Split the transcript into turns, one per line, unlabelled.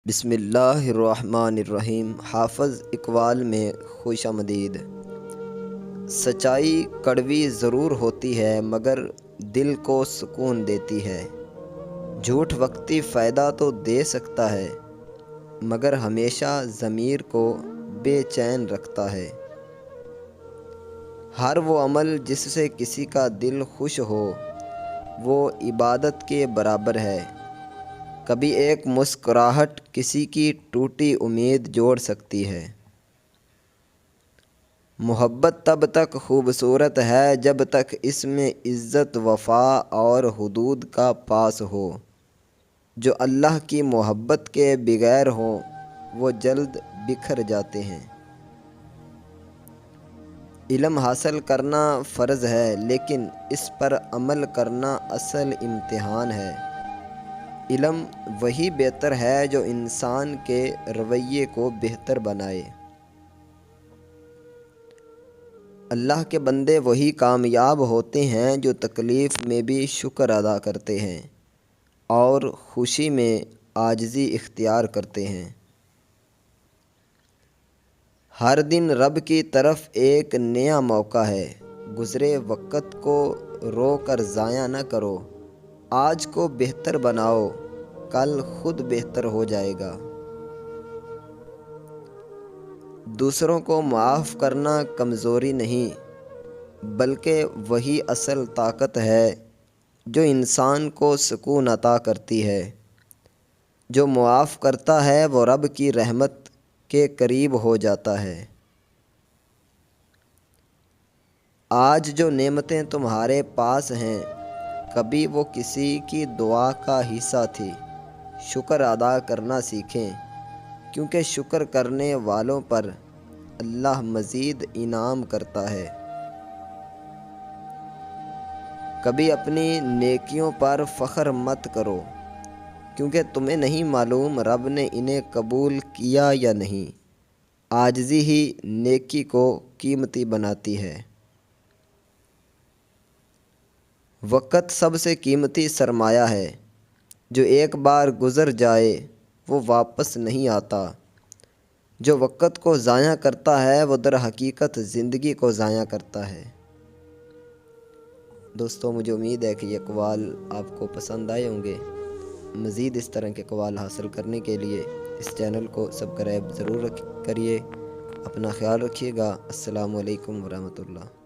بسم اللہ الرحمن الرحیم۔ حافظ اقبال میں خوش آمدید۔ سچائی کڑوی ضرور ہوتی ہے مگر دل کو سکون دیتی ہے۔ جھوٹ وقتی فائدہ تو دے سکتا ہے مگر ہمیشہ ضمیر کو بے چین رکھتا ہے۔ ہر وہ عمل جس سے کسی کا دل خوش ہو وہ عبادت کے برابر ہے۔ کبھی ایک مسکراہٹ کسی کی ٹوٹی امید جوڑ سکتی ہے۔ محبت تب تک خوبصورت ہے جب تک اس میں عزت، وفا اور حدود کا پاس ہو۔ جو اللہ کی محبت کے بغیر ہوں وہ جلد بکھر جاتے ہیں۔ علم حاصل کرنا فرض ہے لیکن اس پر عمل کرنا اصل امتحان ہے۔ علم وہی بہتر ہے جو انسان کے رویے کو بہتر بنائے۔ اللہ کے بندے وہی کامیاب ہوتے ہیں جو تکلیف میں بھی شکر ادا کرتے ہیں اور خوشی میں عاجزی اختیار کرتے ہیں۔ ہر دن رب کی طرف ایک نیا موقع ہے۔ گزرے وقت کو رو کر ضائع نہ کرو۔ آج کو بہتر بناؤ، کل خود بہتر ہو جائے گا۔ دوسروں کو معاف کرنا کمزوری نہیں بلکہ وہی اصل طاقت ہے جو انسان کو سکون عطا کرتی ہے۔ جو معاف کرتا ہے وہ رب کی رحمت کے قریب ہو جاتا ہے۔ آج جو نعمتیں تمہارے پاس ہیں کبھی وہ کسی کی دعا کا حصہ تھی۔ شکر ادا کرنا سیکھیں کیونکہ شکر کرنے والوں پر اللہ مزید انعام کرتا ہے۔ کبھی اپنی نیکیوں پر فخر مت کرو کیونکہ تمہیں نہیں معلوم رب نے انہیں قبول کیا یا نہیں۔ عاجزی ہی نیکی کو قیمتی بناتی ہے۔ وقت سب سے قیمتی سرمایہ ہے۔ جو ایک بار گزر جائے وہ واپس نہیں آتا۔ جو وقت کو ضائع کرتا ہے وہ در حقیقت زندگی کو ضائع کرتا ہے۔ دوستو مجھے امید ہے کہ یہ اقوال آپ کو پسند آئے ہوں گے۔ مزید اس طرح کے اقوال حاصل کرنے کے لیے اس چینل کو سبسکرائب ضرور کریے۔ اپنا خیال رکھیے گا۔ السلام علیکم ورحمۃ اللہ۔